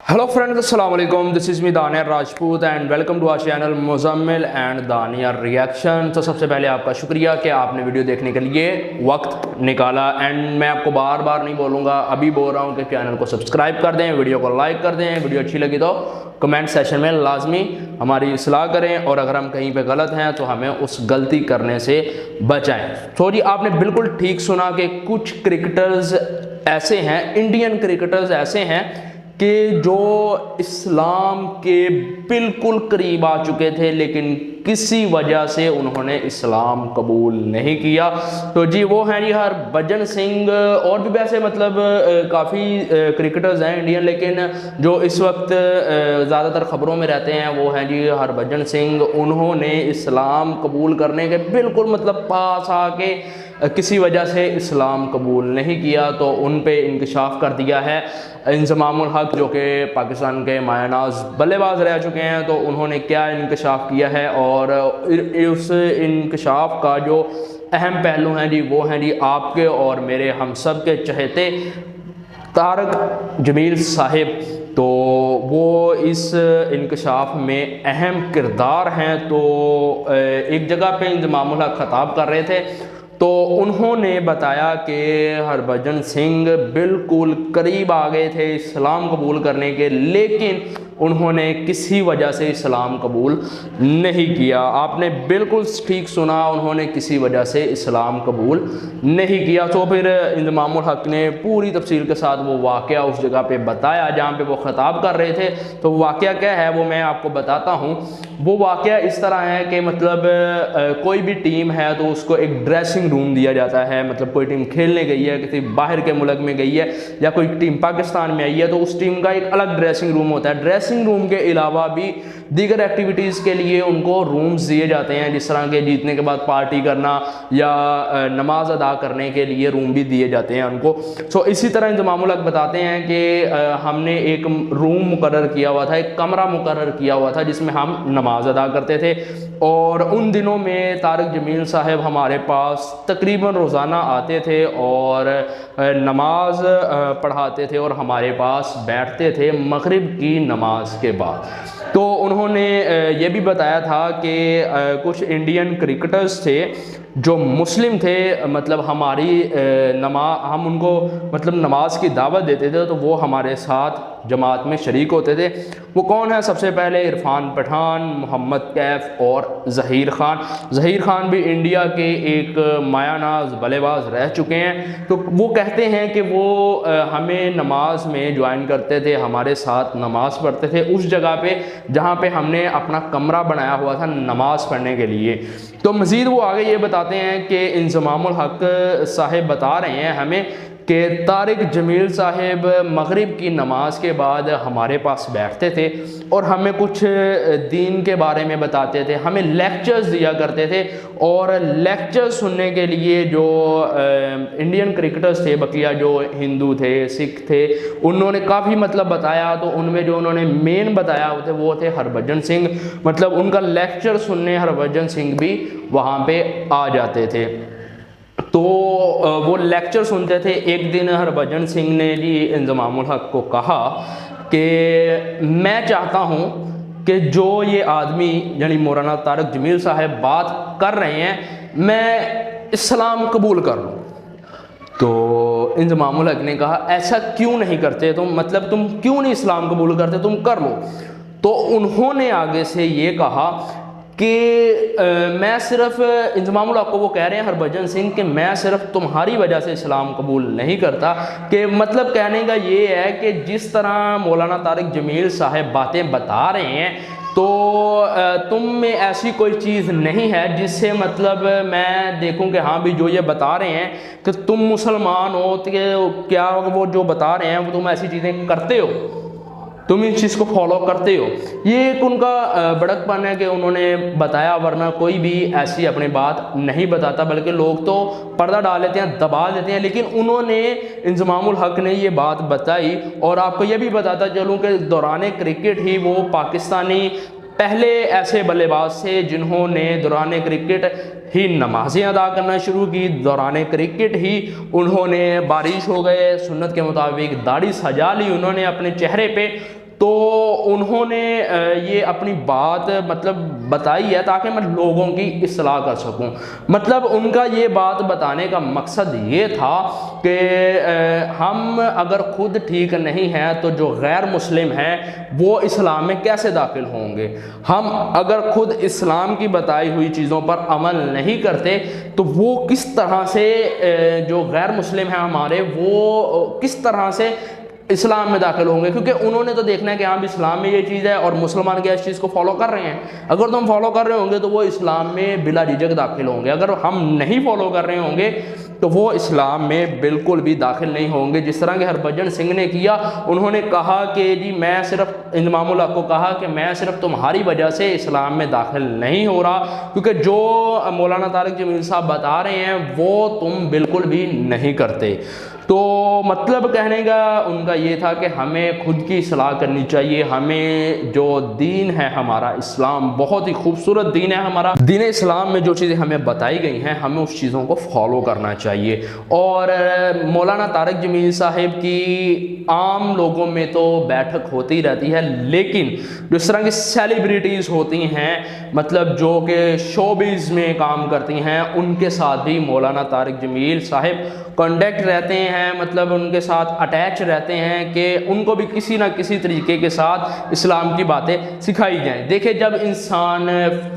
Hello friends, अस्सलाम वालेकुम। This is me Dania Rajput and welcome to our channel Muzammil and Dania reaction. तो सबसे पहले आपका शुक्रिया कि आपने वीडियो देखने के लिए वक्त निकाला। एंड मैं आपको बार बार नहीं बोलूँगा, अभी बोल रहा हूँ कि चैनल को सब्सक्राइब कर दें, वीडियो को लाइक कर दें, वीडियो अच्छी लगी तो कमेंट सेशन में लाजमी हमारी इस्लाह करें, और अगर हम कहीं पे गलत हैं तो हमें उस गलती करने से बचाएं। तो जी, आपने बिल्कुल ठीक सुना कि कुछ क्रिकेटर्स ऐसे हैं, इंडियन क्रिकेटर्स ऐसे हैं कि जो इस्लाम के बिल्कुल करीब आ चुके थे, लेकिन किसी वजह से उन्होंने इस्लाम कबूल नहीं किया। तो जी वो हैं जी हरभजन सिंह, और भी वैसे मतलब काफ़ी क्रिकेटर्स हैं इंडियन, लेकिन जो इस वक्त ज़्यादातर ख़बरों में रहते हैं वो हैं जी हरभजन सिंह। उन्होंने इस्लाम कबूल करने के बिल्कुल मतलब पास आके किसी वजह से इस्लाम कबूल नहीं किया, तो उन पे इंकशाफ कर दिया है। इंजमामुल हक जो कि पाकिस्तान के मायानाज बल्लेबाज रह चुके हैं, तो उन्होंने क्या इंकशाफ किया है, और उस इंकशाफ का जो अहम पहलू हैं जी वो हैं जी आपके और मेरे हम सब के चहेते तारक जमील साहिब। तो वो इस इंकशाफ में अहम किरदार हैं। तो एक जगह पे इंजमामुल हक खिताब कर रहे थे, तो उन्होंने बताया कि हरभजन सिंह बिल्कुल करीब आ गए थे इस्लाम कबूल करने के, लेकिन उन्होंने किसी वजह से इस्लाम कबूल नहीं किया। आपने बिल्कुल ठीक सुना, उन्होंने किसी वजह से इस्लाम कबूल नहीं किया। तो फिर इंजमामुल हक ने पूरी तफसील के साथ वो वाक़या उस जगह पे बताया जहाँ पे वो खिताब कर रहे थे। तो वाक़या क्या है वो मैं आपको बताता हूँ। वो वाक़या इस तरह है कि मतलब कोई भी टीम है तो उसको एक ड्रेसिंग रूम दिया जाता है। मतलब कोई टीम खेलने गई है, किसी बाहर के मुल्क में गई है, या कोई टीम पाकिस्तान में आई है, तो उस टीम का एक अलग ड्रेसिंग रूम होता है। ड्रेसिंग रूम के अलावा भी दीगर एक्टिविटीज़ के लिए उनको रूम्स दिए जाते हैं, जिस तरह के जीतने के बाद पार्टी करना या नमाज अदा करने के लिए रूम भी दिए जाते हैं उनको। सो इसी तरह इंजमामुल हक बताते हैं कि हमने एक रूम मुकर्रर किया हुआ था, एक कमरा मुकर्रर किया हुआ था जिसमें हम नमाज अदा करते थे। और उन दिनों में तारक जमील साहब हमारे पास तकरीबन रोज़ाना आते थे और नमाज पढ़ाते थे और हमारे पास बैठते थे मगरिब की नमाज के बाद। तो उन्होंने ये भी बताया था कि कुछ इंडियन क्रिकेटर्स थे जो मुस्लिम थे, मतलब हमारी हम उनको मतलब नमाज की दावत देते थे, तो वो हमारे साथ जमात में शरीक होते थे। वो कौन है? सबसे पहले इरफान पठान, मोहम्मद कैफ और ज़हीर ख़ान। ज़हीर ख़ान भी इंडिया के एक मायानाज बल्लेबाज रह चुके हैं। तो वो कहते हैं कि वो हमें नमाज में ज्वाइन करते थे, हमारे साथ नमाज पढ़ते थे उस जगह पे जहाँ पे हमने अपना कमरा बनाया हुआ था नमाज पढ़ने के लिए। तो मज़ीद वो आगे ये बताते हैं कि इंजमामुल हक साहिब बता रहे हैं हमें कि तारिक जमील साहिब मगरिब की नमाज के बाद हमारे पास बैठते थे और हमें कुछ दीन के बारे में बताते थे, हमें लेक्चर्स दिया करते थे। और लेक्चर सुनने के लिए जो इंडियन क्रिकेटर्स थे, बकिया जो हिंदू थे, सिख थे, उन्होंने काफ़ी मतलब बताया। तो उनमें जो उन्होंने मेन बताया वो थे हरभजन सिंह। मतलब उनका लेक्चर सुनने हरभजन सिंह भी वहाँ पे आ जाते थे, तो वो लेक्चर सुनते थे। एक दिन हरभजन सिंह ने जी इंजमामुल हक को कहा कि मैं चाहता हूँ कि जो ये आदमी यानी मौलाना तारक जमील साहब बात कर रहे हैं, मैं इस्लाम कबूल कर लूँ। तो इंजमामुल हक ने कहा ऐसा क्यों नहीं करते तुम, मतलब तुम क्यों नहीं इस्लाम कबूल करते, तुम कर लो। तो उन्होंने आगे से ये कहा कि मैं सिर्फ, इंजमामुल हक को वो कह रहे हैं हरभजन सिंह कि मैं सिर्फ तुम्हारी वजह से इस्लाम कबूल नहीं करता। कि मतलब कहने का ये है कि जिस तरह मौलाना तारिक जमील साहब बातें बता रहे हैं, तो तुम में ऐसी कोई चीज़ नहीं है जिससे मतलब मैं देखूं कि हाँ भी जो ये बता रहे हैं कि तुम मुसलमान हो, तो क्या वो जो बता रहे हैं वो तुम ऐसी चीज़ें करते हो, तुम इस चीज़ को फॉलो करते हो। ये एक उनका बड़कपन है कि उन्होंने बताया, वरना कोई भी ऐसी अपनी बात नहीं बताता, बल्कि लोग तो पर्दा डाल लेते हैं, दबा देते हैं। लेकिन उन्होंने, इंजमामुल हक ने ये बात बताई। और आपको ये भी बताता चलूँ कि दौरान क्रिकेट ही वो पाकिस्तानी पहले ऐसे बल्लेबाज थे जिन्होंने दौरान क्रिकेट ही नमाज़ें अदा करना शुरू की। दौरान क्रिकेट ही उन्होंने, बारिश हो गए, सुन्नत के मुताबिक दाढ़ी सजा ली उन्होंने अपने चेहरे पे, तो उन्होंने ये अपनी बात मतलब बताई है ताकि मैं लोगों की इस्लाह कर सकूं। मतलब उनका ये बात बताने का मकसद ये था कि हम अगर खुद ठीक नहीं हैं तो जो गैर मुस्लिम हैं वो इस्लाम में कैसे दाखिल होंगे। हम अगर खुद इस्लाम की बताई हुई चीज़ों पर अमल नहीं करते तो वो किस तरह से जो गैर मुस्लिम हैं हमारे वो किस तरह से इस्लाम में दाखिल होंगे, क्योंकि उन्होंने तो देखना है कि हाँ इस्लाम में ये चीज़ है और मुसलमान क्या इस चीज़ को फॉलो कर रहे हैं। अगर तुम फॉलो कर रहे होंगे तो वो इस्लाम में बिला झिझक दाखिल होंगे। अगर हम नहीं फॉलो कर रहे होंगे तो वो इस्लाम में बिल्कुल भी दाखिल नहीं होंगे। जिस तरह के हरभजन सिंह ने किया, उन्होंने कहा कि जी मैं सिर्फ इंजमामुल हक को कहा कि मैं सिर्फ तुम्हारी वजह से इस्लाम में दाखिल नहीं हो रहा, क्योंकि जो मौलाना तारिक जमील साहब बता रहे हैं वो तुम बिल्कुल भी नहीं करते। तो मतलब कहने का उनका ये था कि हमें खुद की इस्लाह करनी चाहिए। हमें जो दीन है हमारा इस्लाम बहुत ही खूबसूरत दीन है हमारा। दीन इस्लाम में जो चीज़ें हमें बताई गई हैं हमें उस चीज़ों को फॉलो करना चाहिए। और मौलाना तारिक जमील साहिब की आम लोगों में तो बैठक होती रहती है, लेकिन जिस तरह की सेलिब्रिटीज़ होती हैं मतलब जो कि शोबिज़ में काम करती हैं उनके साथ भी मौलाना तारिक जमील साहिब कॉन्टेक्ट रहते हैं, मतलब उनके साथ अटैच रहते हैं कि उनको भी किसी ना किसी तरीके के साथ इस्लाम की बातें सिखाई जाएं। देखिए जब इंसान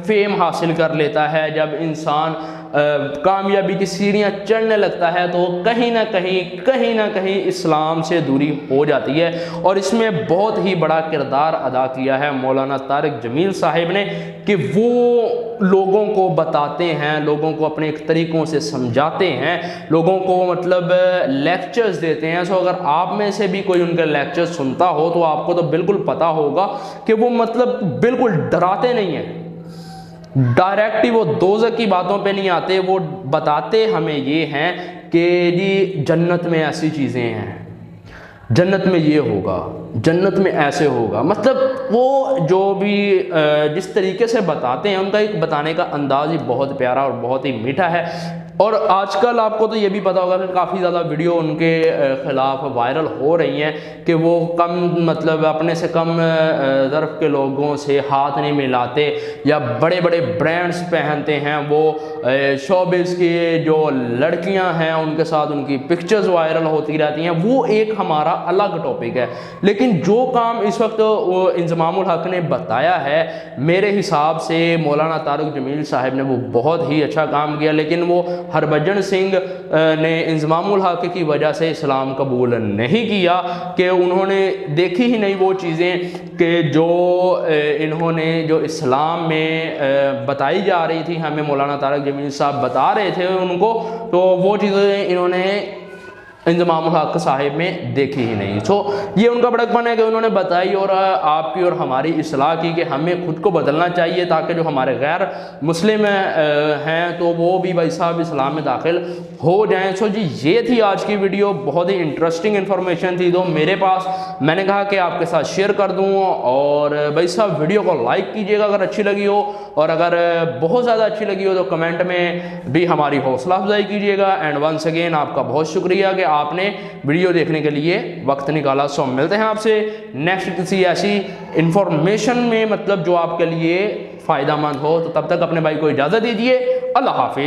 फेम हासिल कर लेता है, जब इंसान कामयाबी की सीढ़ियाँ चढ़ने लगता है तो कहीं ना कहीं इस्लाम से दूरी हो जाती है। और इसमें बहुत ही बड़ा किरदार अदा किया है मौलाना तारिक जमील साहिब ने कि वो लोगों को बताते हैं, लोगों को अपने एक तरीक़ों से समझाते हैं, लोगों को मतलब लेक्चर्स देते हैं। सो अगर आप में से भी कोई उनके लेक्चर्स सुनता हो तो आपको तो बिल्कुल पता होगा कि वो मतलब बिल्कुल डराते नहीं हैं, डायरेक्ट ही वो दोज़ख की बातों पे नहीं आते। वो बताते हमें ये हैं कि जी जन्नत में ऐसी चीज़ें हैं, जन्नत में ये होगा, जन्नत में ऐसे होगा। मतलब वो जो भी जिस तरीके से बताते हैं उनका एक बताने का अंदाज़ ही बहुत प्यारा और बहुत ही मीठा है। और आजकल आपको तो ये भी पता होगा कि काफ़ी ज़्यादा वीडियो उनके ख़िलाफ़ वायरल हो रही हैं कि वो कम मतलब अपने से कम ज़र्फ़ के लोगों से हाथ नहीं मिलाते या बड़े बड़े ब्रांड्स पहनते हैं। वो शोबिज़ की जो लड़कियां हैं उनके साथ उनकी पिक्चर्स वायरल होती रहती हैं। वो एक हमारा अलग टॉपिक है, लेकिन जो काम इस वक्त इंजमामुल हक ने बताया है मेरे हिसाब से मौलाना तारिक जमील साहब ने वो बहुत ही अच्छा काम किया। लेकिन वो हरभजन सिंह ने इंजमामुल हक की वजह से इस्लाम कबूल नहीं किया कि उन्होंने देखी ही नहीं वो चीज़ें कि जो इन्होंने जो इस्लाम में बताई जा रही थी, हमें मौलाना तारिक जमील साहब बता रहे थे उनको, तो वो चीज़ें इन्होंने इंजमामुल हक साहिब में देखी ही नहीं। सो ये उनका बड़कपन है कि उन्होंने बताई और आपकी और हमारी इस्लाह की कि हमें खुद को बदलना चाहिए ताकि जो हमारे गैर मुस्लिम हैं तो वो भी भाई साहब इस्लाम में दाखिल हो जाएं। सो जी ये थी आज की वीडियो, बहुत ही इंटरेस्टिंग इन्फॉर्मेशन थी तो मेरे पास, मैंने कहा कि आपके साथ शेयर कर दूँ। और भाई साहब वीडियो को लाइक कीजिएगा अगर अच्छी लगी हो, और अगर बहुत ज़्यादा अच्छी लगी हो तो कमेंट में भी हमारी हौसला अफजाई कीजिएगा। एंड वंस अगेन आपका बहुत शुक्रिया कि आपने वीडियो देखने के लिए वक्त निकाला। सो मिलते हैं आपसे नेक्स्ट किसी ऐसी इंफॉर्मेशन में मतलब जो आपके लिए फ़ायदा मंद हो। तो तब तक अपने भाई को इजाज़त दीजिए। अल्लाह हाफिज़।